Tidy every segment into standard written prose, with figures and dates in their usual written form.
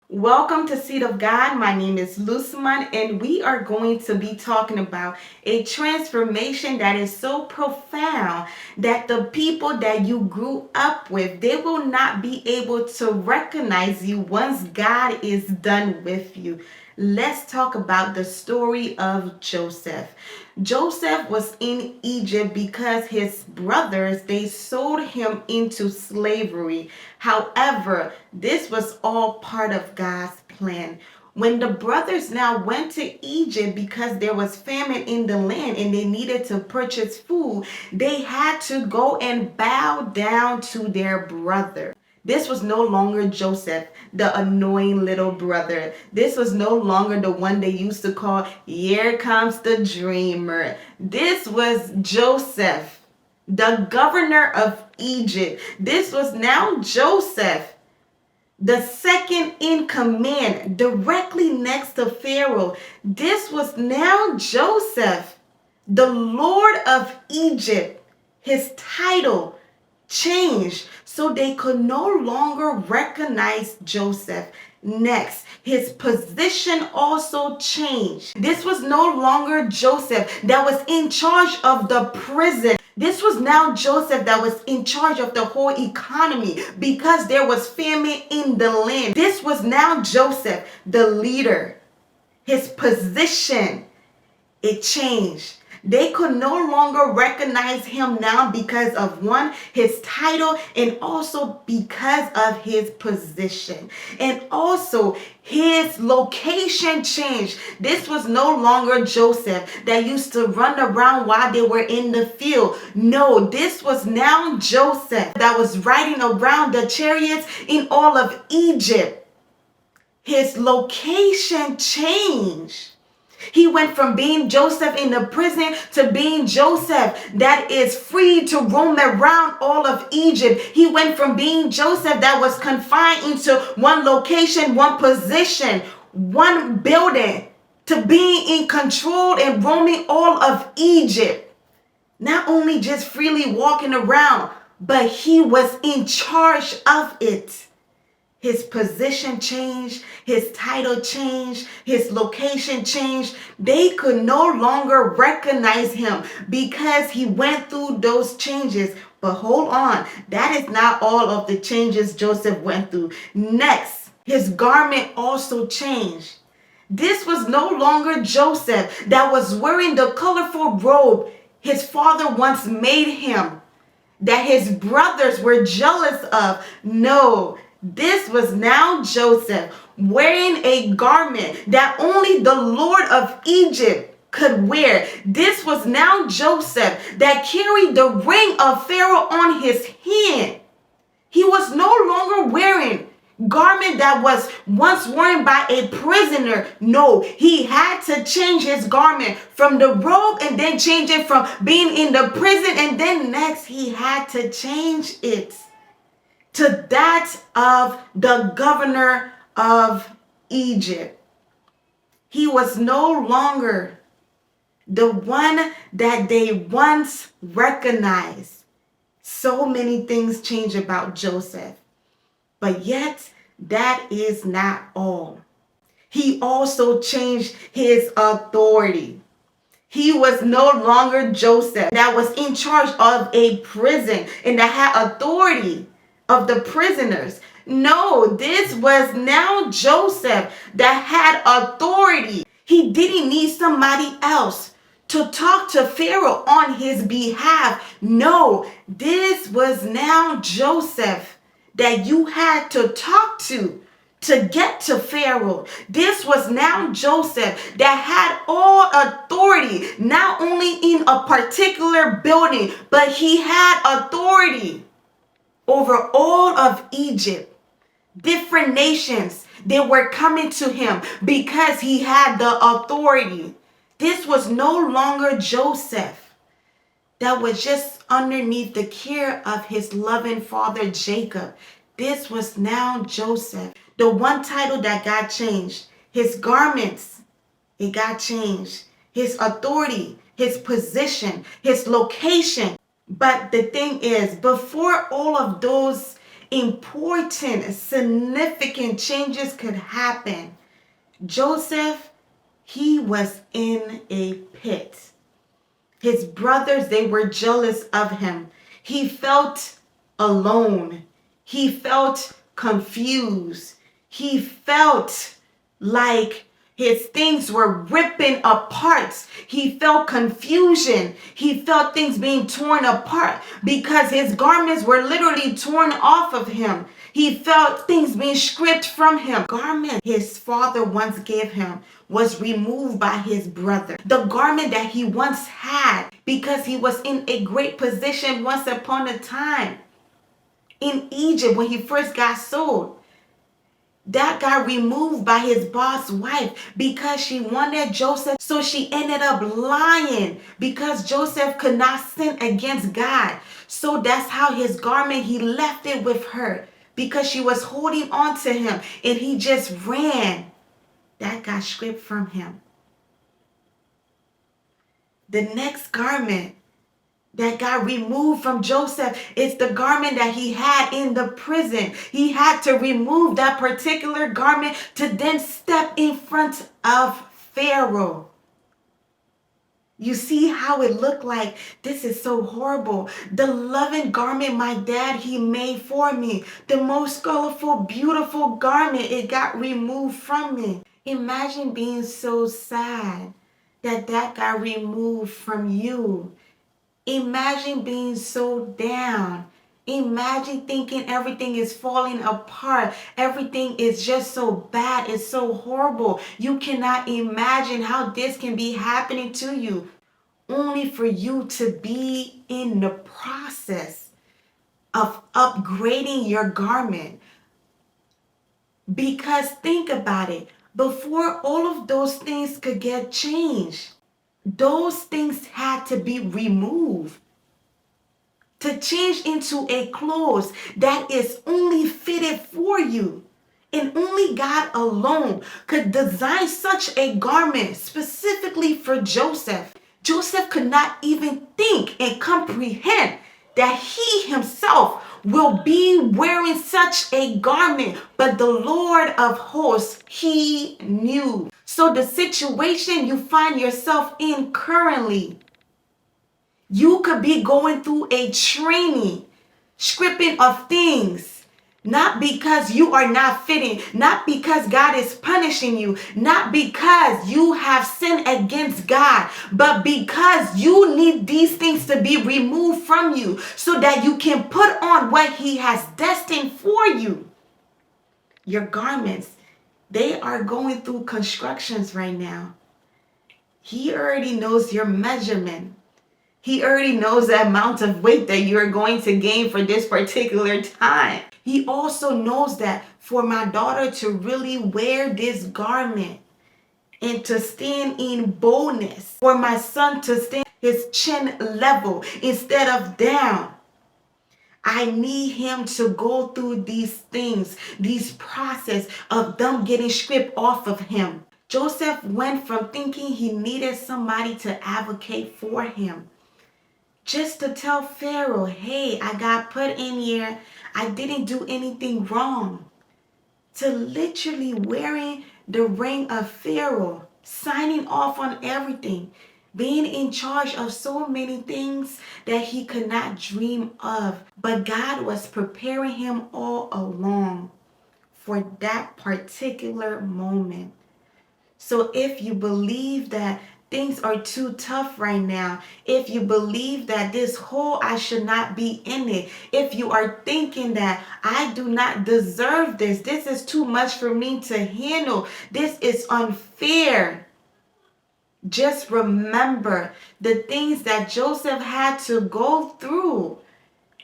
Welcome to Seed of God. My name is Luceman, and we are going to be talking about a transformation that is so profound that the people that you grew up with, they will not be able to recognize you once God is done with you. Let's talk about the story of Joseph. Joseph was in Egypt because his brothers, they sold him into slavery. However, this was all part of God's plan. When the brothers now went to Egypt because there was famine in the land and they needed to purchase food, they had to go and bow down to their brother. This was no longer Joseph, the annoying little brother. This was no longer the one they used to call, here comes the dreamer. This was Joseph, the governor of Egypt. This was now Joseph, the second in command, directly next to Pharaoh. This was now Joseph, the Lord of Egypt. His title changed so they could no longer recognize Joseph. Next, his position also changed. This was no longer Joseph that was in charge of the prison. This was now Joseph that was in charge of the whole economy because there was famine in the land. This was now Joseph, the leader. His position, it changed. They could no longer recognize him now because of one, his title, and also because of his position. And also his location changed. This was no longer Joseph that used to run around while they were in the field. No, this was now Joseph that was riding around the chariots in all of Egypt. His location changed. He went from being Joseph in the prison to being Joseph that is free to roam around all of Egypt. He went from being Joseph that was confined into one location, one position, one building, to being in control and roaming all of Egypt. Not only just freely walking around, but he was in charge of it. His position changed, his title changed, his location changed. They could no longer recognize him because he went through those changes. But hold on, that is not all of the changes Joseph went through. Next, his garment also changed. This was no longer Joseph that was wearing the colorful robe his father once made him, that his brothers were jealous of. No, this was now Joseph wearing a garment that only the Lord of Egypt could wear. This was now Joseph that carried the ring of Pharaoh on his hand. He was no longer wearing garment that was once worn by a prisoner. No, he had to change his garment from the robe and then change it from being in the prison, and then next he had to change it to that of the governor of Egypt. He was no longer the one that they once recognized. So many things change about Joseph, but yet that is not all. He also changed his authority. He was no longer Joseph that was in charge of a prison and that had authority of the prisoners. No, this was now Joseph that had authority. He didn't need somebody else to talk to Pharaoh on his behalf. No, this was now Joseph that you had to talk to get to Pharaoh. This was now Joseph that had all authority, not only in a particular building, but he had authority over all of Egypt. Different nations, they were coming to him because he had the authority. This was no longer Joseph that was just underneath the care of his loving father Jacob. This was now Joseph. The one title that got changed, his garments, it got changed. His authority, his position, his location. But the thing is, before all of those important, significant changes could happen. Joseph, he was in a pit. His brothers, they were jealous of him. He felt alone. He felt confused. He felt like his things were ripping apart. He felt confusion. He felt things being torn apart because his garments were literally torn off of him. He felt things being stripped from him. Garment his father once gave him was removed by his brother. The garment that he once had because he was in a great position once upon a time in Egypt when he first got sold. That got removed by his boss wife because she wanted Joseph. So she ended up lying because Joseph could not sin against God. So that's how his garment, he left it with her because she was holding on to him and he just ran. That got stripped from him. The next garment that got removed from Joseph is the garment that he had in the prison. He had to remove that particular garment to then step in front of Pharaoh. You see how it looked like? This is so horrible. The loving garment my dad, he made for me. The most colorful, beautiful garment, it got removed from me. Imagine being so sad that got removed from you. Imagine being so down. Imagine thinking everything is falling apart. Everything is just so bad. It's so horrible. You cannot imagine how this can be happening to you. Only for you to be in the process of upgrading your garment. Because think about it. Before all of those things could get changed, those things had to be removed to change into a clothes that is only fitted for you. And only God alone could design such a garment specifically for Joseph. Joseph could not even think and comprehend that he himself will be wearing such a garment, but the Lord of hosts, he knew. So the situation you find yourself in currently, you could be going through a training, stripping of things. Not because you are not fitting, not because God is punishing you, not because you have sinned against God, but because you need these things to be removed from you so that you can put on what He has destined for you. Your garments, they are going through constructions right now. He already knows your measurement. He already knows the amount of weight that you're going to gain for this particular time. He also knows that for my daughter to really wear this garment and to stand in boldness, for my son to stand his chin level instead of down, I need him to go through these things, these process of them getting stripped off of him. Joseph went from thinking he needed somebody to advocate for him, just to tell Pharaoh, hey, I got put in here. I didn't do anything wrong, to literally wearing the ring of Pharaoh, signing off on everything, being in charge of so many things that he could not dream of. But God was preparing him all along for that particular moment. So if you believe that things are too tough right now, if you believe that this hole, I should not be in it, if you are thinking that I do not deserve this, this is too much for me to handle, this is unfair, just remember the things that Joseph had to go through.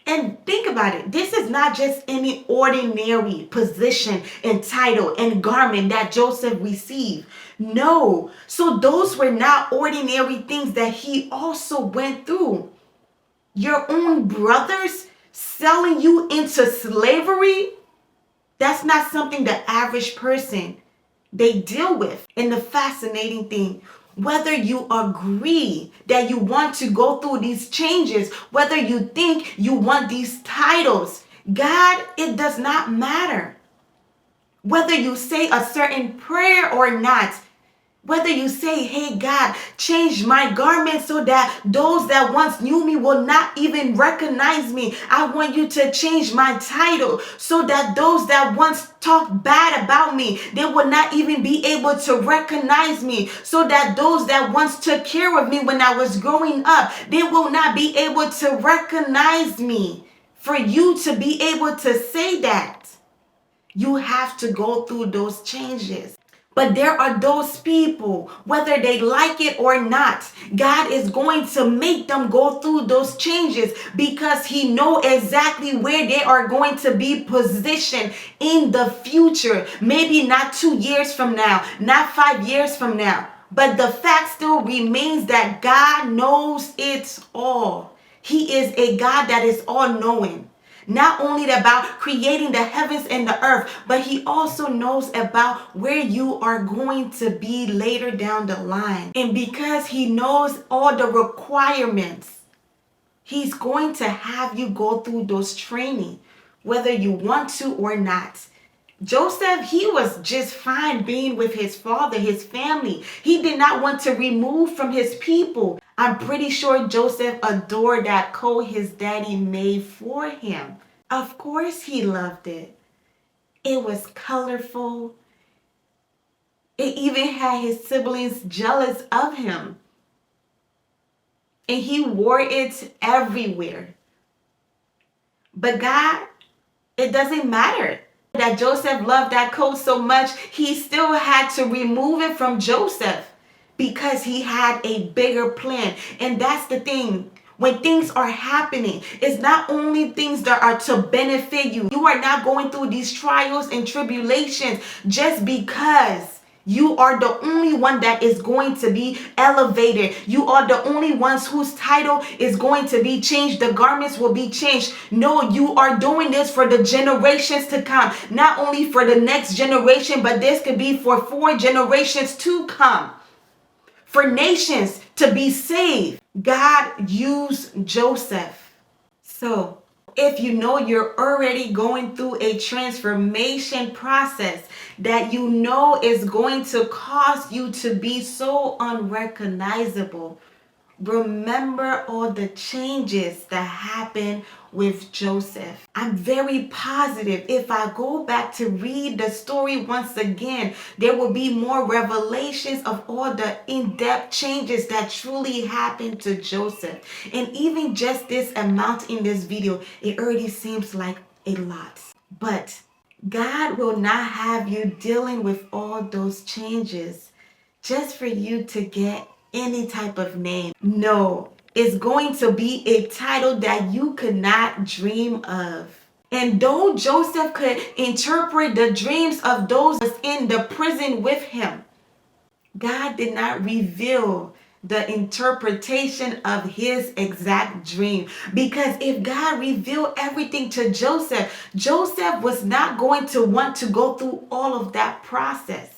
And think about it. This is not just any ordinary position and title and garment that Joseph received. No. So those were not ordinary things that he also went through. Your own brothers selling you into slavery, that's not something the average person they deal with. And the fascinating thing, whether you agree that you want to go through these changes, whether you think you want these titles, God, it does not matter whether you say a certain prayer or not. Whether you say, hey, God, change my garment so that those that once knew me will not even recognize me. I want you to change my title so that those that once talked bad about me, they will not even be able to recognize me. So that those that once took care of me when I was growing up, they will not be able to recognize me. For you to be able to say that, you have to go through those changes. But there are those people, whether they like it or not, God is going to make them go through those changes because he knows exactly where they are going to be positioned in the future. Maybe not 2 years from now, not 5 years from now. But the fact still remains that God knows it all. He is a God that is all knowing. Not only about creating the heavens and the earth, but he also knows about where you are going to be later down the line. And because he knows all the requirements, he's going to have you go through those training, whether you want to or not. Joseph, he was just fine being with his father, his family. He did not want to remove from his people. I'm pretty sure Joseph adored that coat his daddy made for him. Of course he loved it. It was colorful. It even had his siblings jealous of him. And he wore it everywhere. But God, it doesn't matter that Joseph loved that coat so much. He still had to remove it from Joseph because he had a bigger plan. And that's the thing. When things are happening, it's not only things that are to benefit you. You are not going through these trials and tribulations just because you are the only one that is going to be elevated. You are the only ones whose title is going to be changed. The garments will be changed. No, you are doing this for the generations to come. Not only for the next generation, but this could be for 4 generations to come. For nations to be saved. God used Joseph. So, if you know you're already going through a transformation process that you know is going to cause you to be so unrecognizable, remember all the changes that happened with Joseph. I'm very positive if I go back to read the story once again, there will be more revelations of all the in-depth changes that truly happened to Joseph. And even just this amount in this video, it already seems like a lot. But God will not have you dealing with all those changes just for you to get any type of name. No, it's going to be a title that you could not dream of. And though Joseph could interpret the dreams of those in the prison with him, God did not reveal the interpretation of his exact dream. Because if God revealed everything to Joseph, Joseph was not going to want to go through all of that process.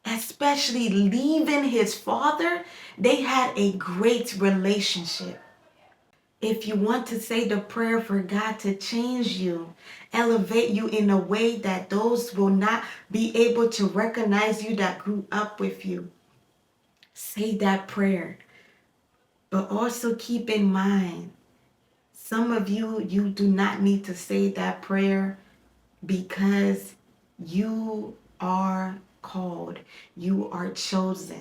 Especially leaving his father, they had a great relationship. If you want to say the prayer for God to change you, elevate you in a way that those will not be able to recognize you that grew up with you, say that prayer. But also keep in mind, some of you do not need to say that prayer because you are called, you are chosen.